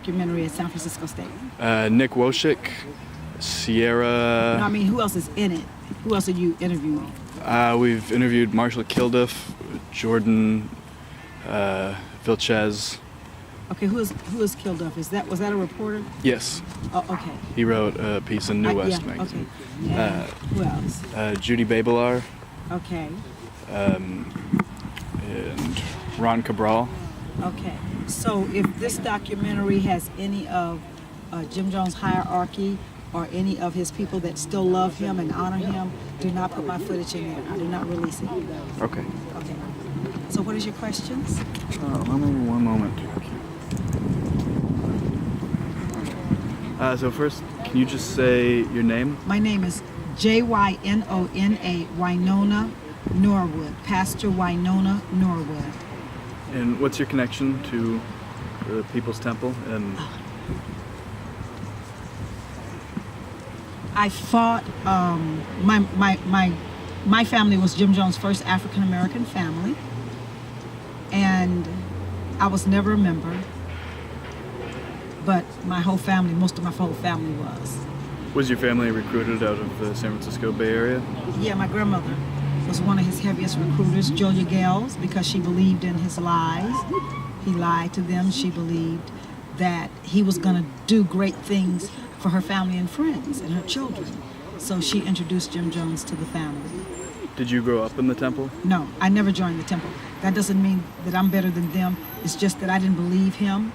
Documentary at San Francisco State. Nick Wosik, Sierra. No, I mean, who else is in it? Who else are you interviewing? We've interviewed Marshall Kilduff, Jordan Vilches. Okay, who is Kilduff? Was that a reporter? Yes. Oh, okay. He wrote a piece in New West yeah, magazine. Okay. And who else? Judy Babelar. Okay. And Ron Cabral. Okay. So if this documentary has any of Jim Jones' hierarchy or any of his people that still love him and honor him, do not put my footage in there. I do not release it. Okay. Okay. So what is your questions? One moment. So first, can you just say your name? My name is Jynona Wynona Norwood, Pastor Wynona Norwood. And what's your connection to the People's Temple? And I fought. My family was Jim Jones' first African American family, and I was never a member. But most of my whole family was. Was your family recruited out of the San Francisco Bay Area? Yeah, my grandmother was one of his heaviest recruiters, Julia Gales, because she believed in his lies. He lied to them. She believed that he was going to do great things for her family and friends and her children. So she introduced Jim Jones to the family. Did you grow up in the temple? No, I never joined the temple. That doesn't mean that I'm better than them. It's just that I didn't believe him.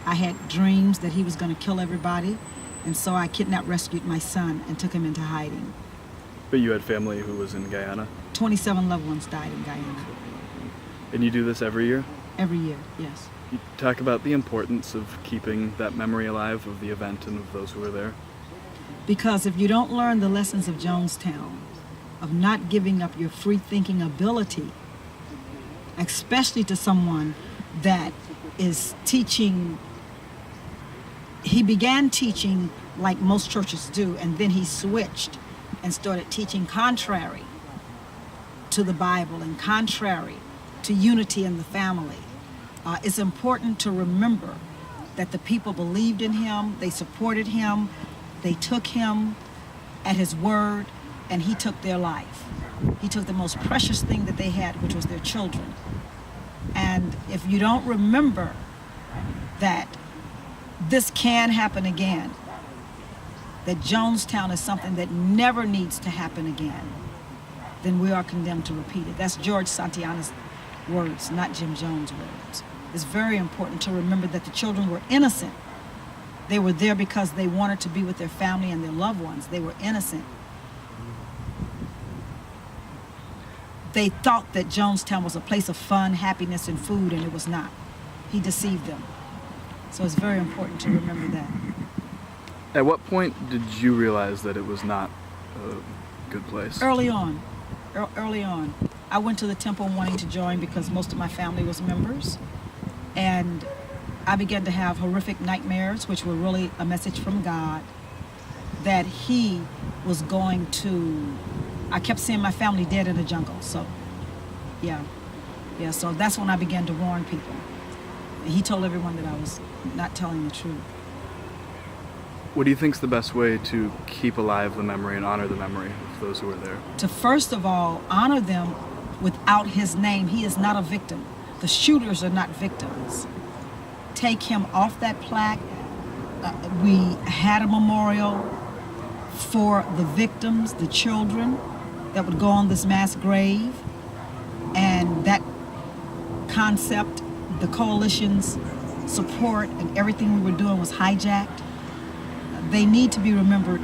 I had dreams that he was going to kill everybody, and so I kidnapped, rescued my son, and took him into hiding. But you had family who was in Guyana? 27 loved ones died in Guyana. And you do this every year? Every year, yes. You talk about the importance of keeping that memory alive of the event and of those who were there. Because if you don't learn the lessons of Jonestown, of not giving up your free-thinking ability, especially to someone that is teaching. He began teaching like most churches do, and then he switched and started teaching contrary to the Bible and contrary to unity in the family. It's important to remember that the people believed in him, they supported him, they took him at his word, and he took their life. He took the most precious thing that they had, which was their children. And if you don't remember that this can happen again, that Jonestown is something that never needs to happen again, then we are condemned to repeat it. That's George Santayana's words, not Jim Jones' words. It's very important to remember that the children were innocent. They were there because they wanted to be with their family and their loved ones. They were innocent. They thought that Jonestown was a place of fun, happiness, and food, and it was not. He deceived them. So it's very important to remember that. At what point did you realize that it was not a good place? Early on. Early on. I went to the temple wanting to join because most of my family was members. And I began to have horrific nightmares, which were really a message from God, that he was going to... I kept seeing my family dead in the jungle, so so that's when I began to warn people. He told everyone that I was not telling the truth. What do you think is the best way to keep alive the memory and honor the memory of those who were there? To first of all, honor them without his name. He is not a victim. The shooters are not victims. Take him off that plaque. We had a memorial for the victims, the children that would go on this mass grave, and that concept, the coalition's support and everything we were doing was hijacked. They need to be remembered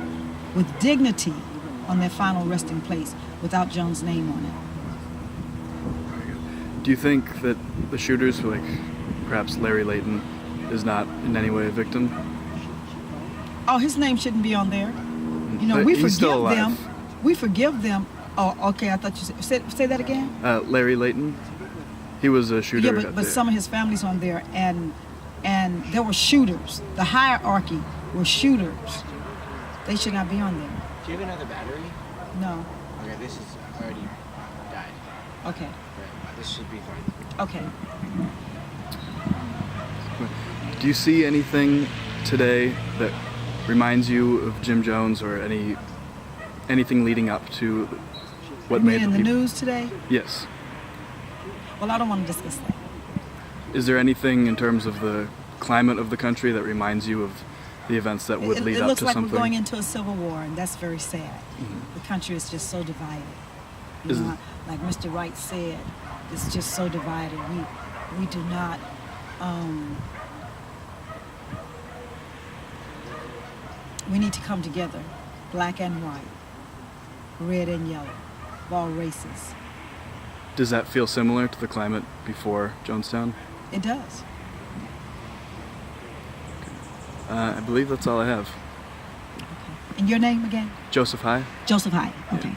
with dignity on their final resting place without Jones' name on it. Do you think that the shooters, like perhaps Larry Layton, is not in any way a victim? Oh, his name shouldn't be on there. You know, we He's still forgive alive. them. We forgive them. Oh, okay, I thought you said, say that again? Larry Layton, he was a shooter. Yeah, but some of his family's on there, and there were shooters. The hierarchy were shooters. They should not be on there. Do you have another battery? No. Okay, this is already died. Okay. Right, this should be fine. Okay. Do you see anything today that reminds you of Jim Jones, or anything leading up to what You mean made in the people? news today? Yes. Well, I don't want to discuss that. Is there anything in terms of the climate of the country that reminds you of the events that would lead It up looks to like something? we're going into a civil war, and that's very sad. The country is just so divided. You Is know, it- like Mr. Wright said, it's just so divided. We do not. We need to come together, black and white, red and yellow, of all races. Does that feel similar to the climate before Jonestown? It does. I believe that's all I have. And your name again? Joseph High? Joseph Hyde. Yeah. Okay.